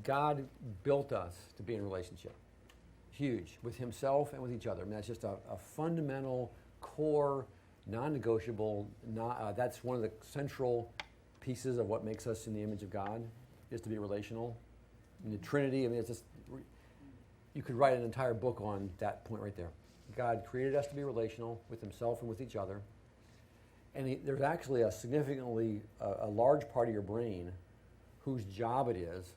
God built us to be in a relationship. Huge, with himself and with each other. I mean, that's just a fundamental, core, non-negotiable, that's one of the central pieces of what makes us in the image of God, is to be relational. And the Trinity, I mean, it's just, you could write an entire book on that point right there. God created us to be relational with himself and with each other. And there's actually a significantly, a large part of your brain whose job it is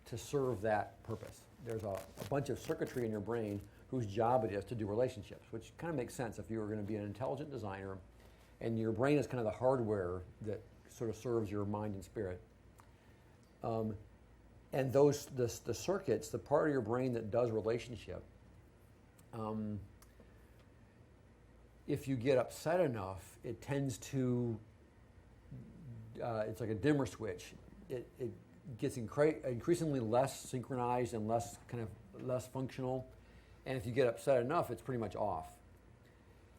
to serve that purpose. There's a bunch of circuitry in your brain whose job it is to do relationships, which kind of makes sense if you were going to be an intelligent designer and your brain is kind of the hardware that sort of serves your mind and spirit. And the circuits, the part of your brain that does relationship, if you get upset enough, it tends to, it's like a dimmer switch. It gets increasingly less synchronized and less functional. And if you get upset enough, it's pretty much off.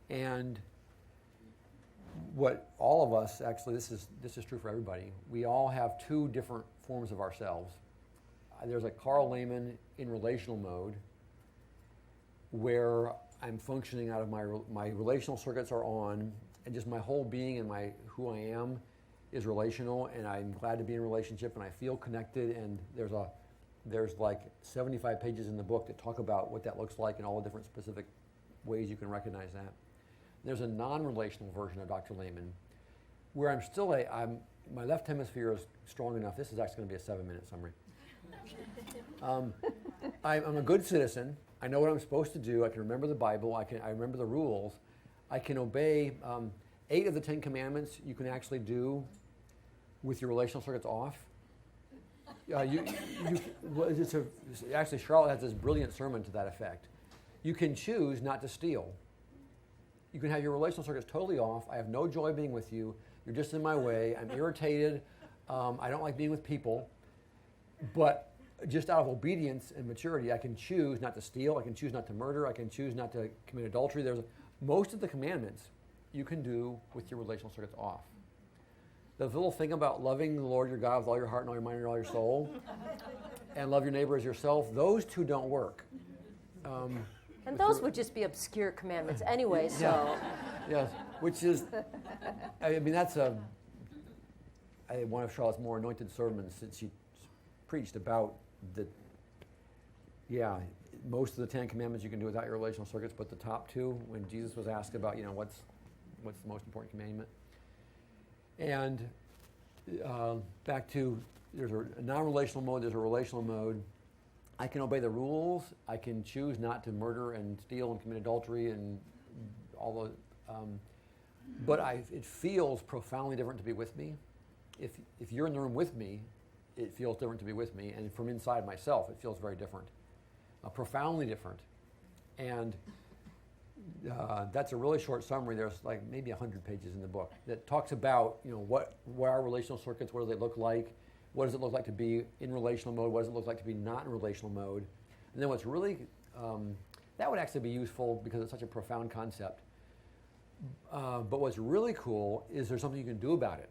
And what all of us, actually, this is true for everybody, we all have two different forms of ourselves. There's a Karl Lehman in relational mode, where I'm functioning out of my relational circuits are on, and just my whole being and who I am is relational, and I'm glad to be in a relationship, and I feel connected, and there's like 75 pages in the book that talk about what that looks like and all the different specific ways you can recognize that. There's a non-relational version of Dr. Lehman, where I'm still my left hemisphere is strong enough. This is actually going to be a 7-minute summary. I'm a good citizen. I know what I'm supposed to do. I can remember the Bible. I remember the rules. I can obey 8 of the 10 commandments you can actually do with your relational circuits off. Actually, Charlotte has this brilliant sermon to that effect. You can choose not to steal. You can have your relational circuits totally off. I have no joy being with you. You're just in my way. I'm irritated. I don't like being with people. But just out of obedience and maturity, I can choose not to steal. I can choose not to murder. I can choose not to commit adultery. Most of the commandments you can do with your relational circuits off. The little thing about loving the Lord your God with all your heart and all your mind and all your soul, and love your neighbor as yourself, those two don't work. And those would just be obscure commandments anyway, so. Yes, which is, I mean, that's one of Charlotte's more anointed sermons that she preached about most of the 10 commandments you can do without your relational circuits, but the top 2, when Jesus was asked about, what's the most important commandment. And back to, there's a non-relational mode, there's a relational mode. I can obey the rules. I can choose not to murder and steal and commit adultery and all the, but it feels profoundly different to be with me. If you're in the room with me, it feels different to be with me, and from inside myself, it feels very different, profoundly different. And that's a really short summary. There's like maybe 100 pages in the book that talks about what are relational circuits, what do they look like, what does it look like to be in relational mode, what does it look like to be not in relational mode, and then what's really that would actually be useful because it's such a profound concept. But what's really cool is there's something you can do about it.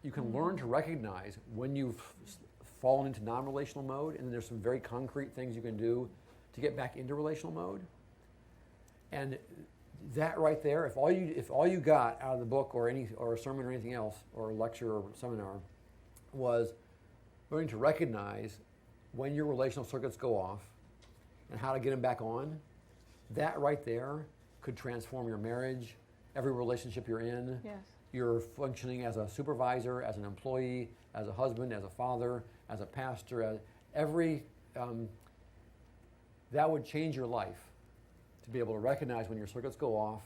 You can learn to recognize when you've fallen into non-relational mode, and then there's some very concrete things you can do to get back into relational mode. And that right there, if all you got out of the book or a sermon or anything else, or a lecture or seminar, was learning to recognize when your relational circuits go off and how to get them back on, that right there could transform your marriage, every relationship you're in. Yes. You're functioning as a supervisor, as an employee, as a husband, as a father, as a pastor, that would change your life to be able to recognize when your circuits go off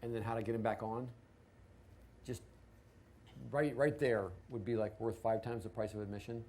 and then how to get them back on. Just right there would be like worth 5 times the price of admission.